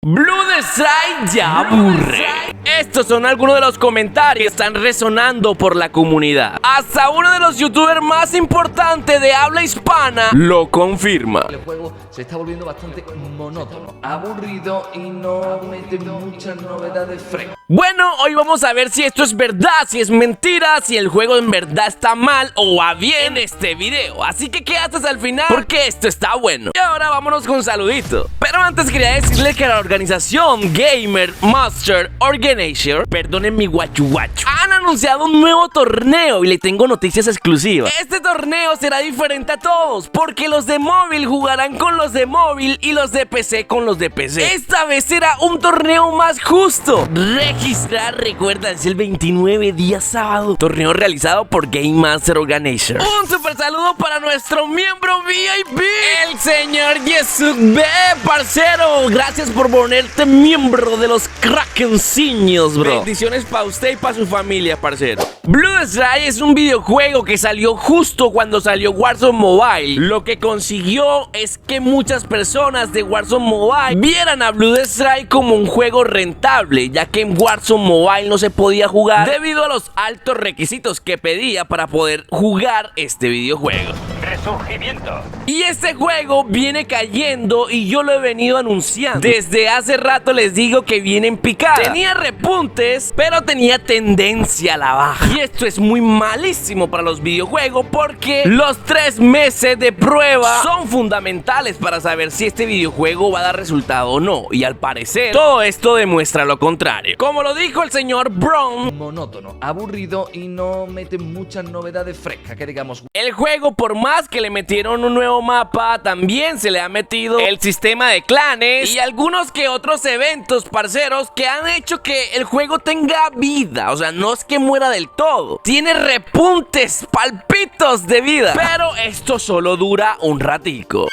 Blue Desire ya aburre. Estos son algunos de los comentarios que están resonando por la comunidad. Hasta uno de los youtubers más importantes de habla hispana lo confirma. El juego se está volviendo bastante monótono, aburrido y no mete muchas novedades frescas. Bueno, hoy vamos a ver si esto es verdad, si es mentira, si el juego en verdad está mal o va bien en este video. Así que quédate hasta el final porque esto está bueno. Y ahora vámonos con un saludito. Pero antes quería decirles que la organización Gamer Master Organizer, perdonen mi guachu, han anunciado un nuevo torneo y le tengo noticias exclusivas. Este torneo será diferente a todos porque los de móvil jugarán con los de móvil y los de PC con los de PC. Esta vez será un torneo más justo. Registrar, recuerda, es el 29 día sábado. Torneo realizado por Game Master Organizer. Un super saludo para nuestro miembro VIP, el señor Yesuk B, parcero. Gracias por ponerte miembro de los Krakenciños, bro. Bendiciones para usted y para su familia, parcero. Blue Desire es un videojuego que salió justo cuando salió Warzone Mobile. Lo que consiguió es que muchas personas de Warzone Mobile vieran a Blue Desire como un juego rentable, ya que en Warzone Mobile no se podía jugar debido a los altos requisitos que pedía para poder jugar este videojuego. Resurgimiento. Y este juego viene cayendo y yo lo he venido anunciando. Desde hace rato les digo que viene en picada. Tenía repuntes, pero tenía tendencia a la baja. Y esto es muy malísimo para los videojuegos porque los 3 meses de prueba son fundamentales para saber si este videojuego va a dar resultado o no. Y al parecer, todo esto demuestra lo contrario. Como lo dijo el señor Brown, monótono, aburrido y no mete muchas novedades frescas, que digamos. El juego, por más que le metieron un nuevo mapa, también se le ha metido el sistema de clanes y algunos que otros eventos, parceros, que han hecho que el juego tenga vida. O sea, no es que muera del todo, tiene repuntes, palpitos de vida, pero esto solo dura un ratico.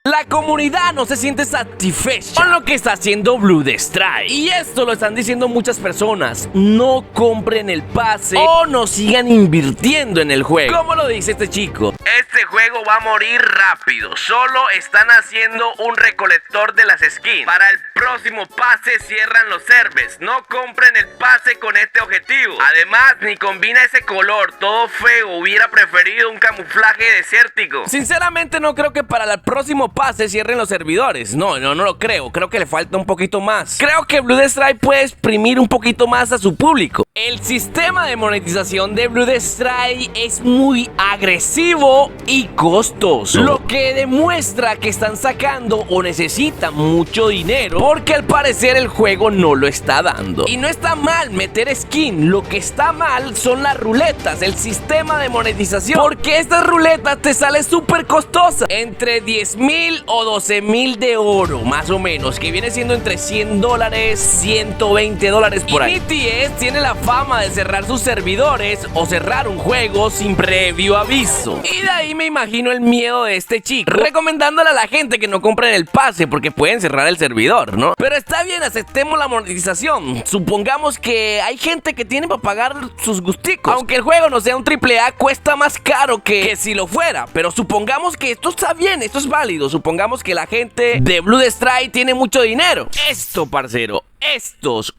La comunidad no se siente satisfecha con lo que está haciendo Blue Desire. Y esto lo están diciendo muchas personas. No compren el pase o no sigan invirtiendo en el juego. Como lo dice este chico: este juego va a morir rápido. Solo están haciendo un recolector de las skins. Para el próximo pase cierran los servers. No compren el pase con este objetivo. Además, ni combina ese color. Todo feo. Hubiera preferido un camuflaje desértico. Sinceramente no creo que para el próximo pase cierren los servidores. No lo creo. Creo que le falta un poquito más. Creo que Blue Desire puede exprimir un poquito más a su público. El sistema de monetización de Blue Desire es muy agresivo y costoso, lo que demuestra que están sacando o necesitan mucho dinero porque al parecer el juego no lo está dando. Y no está mal meter skin, lo que está mal son las ruletas, el sistema de monetización, porque estas ruletas te salen súper costosas, entre 10,000 o 12,000 de oro, más o menos, que viene siendo entre $100, $120 por ahí. Y BTS tiene la fama de cerrar sus servidores o cerrar un juego sin previo aviso. Y de ahí me imagino el miedo de este chico, recomendándole a la gente que no compren el pase porque pueden cerrar el servidor, ¿no? Pero está bien, aceptemos la monetización. Supongamos que hay gente que tiene para pagar sus gusticos. Aunque el juego no sea un AAA, cuesta más caro que si lo fuera. Pero supongamos que esto está bien, esto es válido. Supongamos que la gente de Blue Desire tiene mucho dinero. Esto, parcero,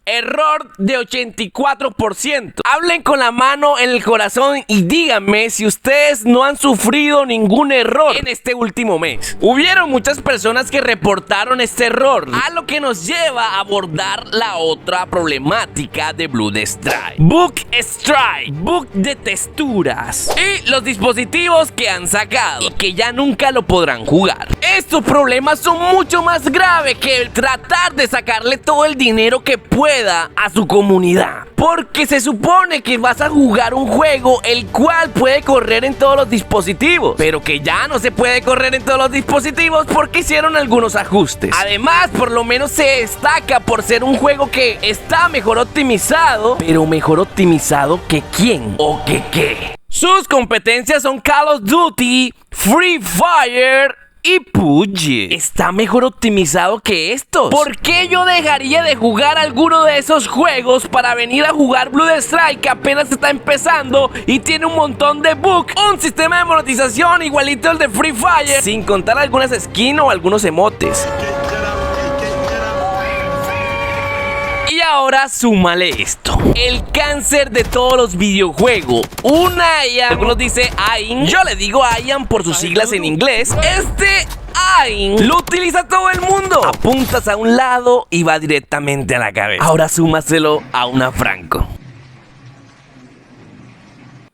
error de 84%. Hablen con la mano en el corazón y díganme si ustedes no han sufrido ningún error en este último mes. Hubieron muchas personas que reportaron este error, a lo que nos lleva a abordar la otra problemática de Blue Desire: bug strike, bug de texturas y los dispositivos que han sacado y que ya nunca lo podrán jugar. Estos problemas son mucho más graves que tratar de sacarle todo el dinero que pueda a su comunidad, porque se supone que vas a jugar un juego el cual puede correr en todos los dispositivos, pero que ya no se puede correr en todos los dispositivos porque hicieron algunos ajustes. Además, por lo menos se destaca por ser un juego que está mejor optimizado, pero mejor optimizado que quién o que qué. Sus competencias son Call of Duty, Free Fire y PUBG. Está mejor optimizado que estos. ¿Por qué yo dejaría de jugar alguno de esos juegos para venir a jugar Blue Desire, que apenas está empezando y tiene un montón de bugs, un sistema de monetización igualito al de Free Fire, sin contar algunas skins o algunos emotes? Ahora súmale esto: el cáncer de todos los videojuegos, un Ian. Algunos dicen Ian, yo le digo Ian por sus siglas en inglés. Este Ian lo utiliza todo el mundo. Apuntas a un lado y va directamente a la cabeza. Ahora súmaselo a una Franco.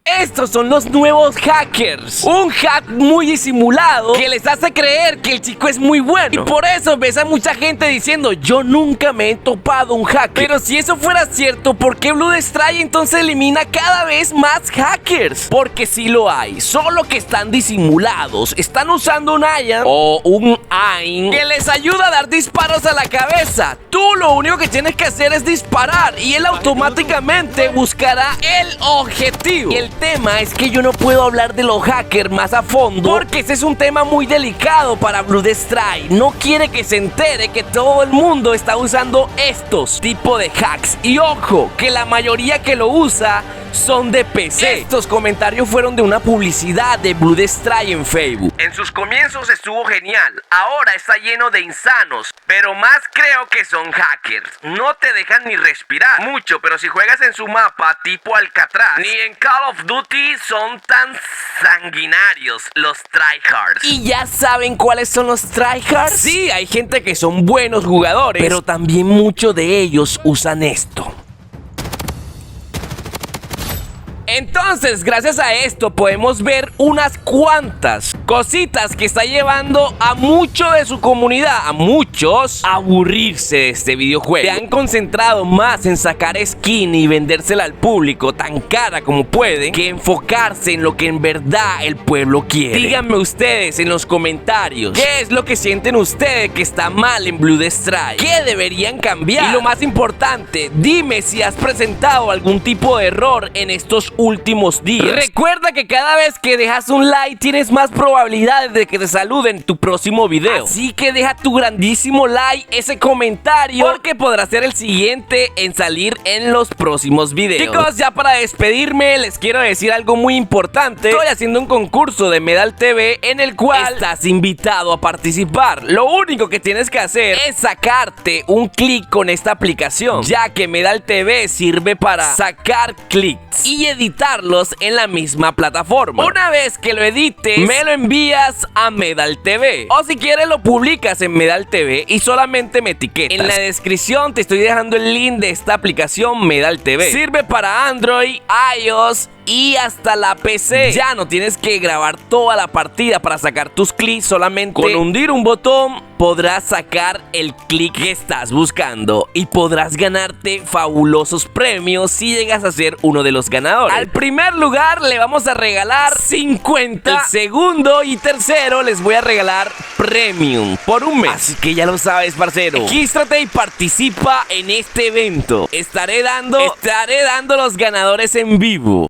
Estos son los nuevos hackers. Un hack muy disimulado que les hace creer que el chico es muy bueno. Y por eso ves a mucha gente diciendo: yo nunca me he topado un hacker. Pero si eso fuera cierto, ¿por qué Bloodstrike entonces elimina cada vez más hackers? Porque sí lo hay, solo que están disimulados. Están usando un Ian o un AIM que les ayuda a dar disparos a la cabeza. Tú lo único que tienes que hacer es disparar y él automáticamente buscará el objetivo. Y el tema es que yo no puedo hablar de los hackers más a fondo porque ese es un tema muy delicado para Bloodstrike. No quiere que se entere que todo el mundo está usando estos tipos de hacks. Y ojo, que la mayoría que lo usa son de PC. Estos comentarios fueron de una publicidad de Bloodstrike en Facebook. En sus comienzos estuvo genial, ahora está lleno de insanos, pero más creo que son hackers. No te dejan ni respirar mucho, pero si juegas en su mapa tipo Alcatraz, ni en Call of Duty son tan sanguinarios los tryhards. ¿Y ya saben cuáles son los tryhards? Sí, hay gente que son buenos jugadores, pero también muchos de ellos usan esto. Entonces, gracias a esto podemos ver unas cuantas cositas que está llevando a mucho de su comunidad, a muchos, a aburrirse de este videojuego. Se han concentrado más en sacar skin y vendérsela al público tan cara como pueden, que enfocarse en lo que en verdad el pueblo quiere. Díganme ustedes en los comentarios, ¿qué es lo que sienten ustedes que está mal en Bloodstrike? ¿Qué deberían cambiar? Y lo más importante, dime si has presentado algún tipo de error en estos últimos días. Recuerda que cada vez que dejas un like tienes más probabilidades de que te saluden en tu próximo video. Así que deja tu grandísimo like, ese comentario, porque podrás ser el siguiente en salir en los próximos videos. Chicos, ya para despedirme les quiero decir algo muy importante. Estoy haciendo un concurso de Medal TV en el cual estás invitado a participar. Lo único que tienes que hacer es sacarte un clic con esta aplicación, ya que Medal TV sirve para sacar clics y editarlos en la misma plataforma. Una vez que lo edites, me lo envías a Medal TV, o si quieres lo publicas en Medal TV y solamente me etiquetas. En la descripción te estoy dejando el link de esta aplicación Medal TV. Sirve para Android, iOS y hasta la PC. Ya no tienes que grabar toda la partida para sacar tus clics, solamente con hundir un botón podrás sacar el clic que estás buscando y podrás ganarte fabulosos premios si llegas a ser uno de los ganadores. Al primer lugar le vamos a regalar 50. El segundo y tercero les voy a regalar premium por un mes. Así que ya lo sabes, parcero, regístrate y participa en este evento. Estaré dando los ganadores en vivo.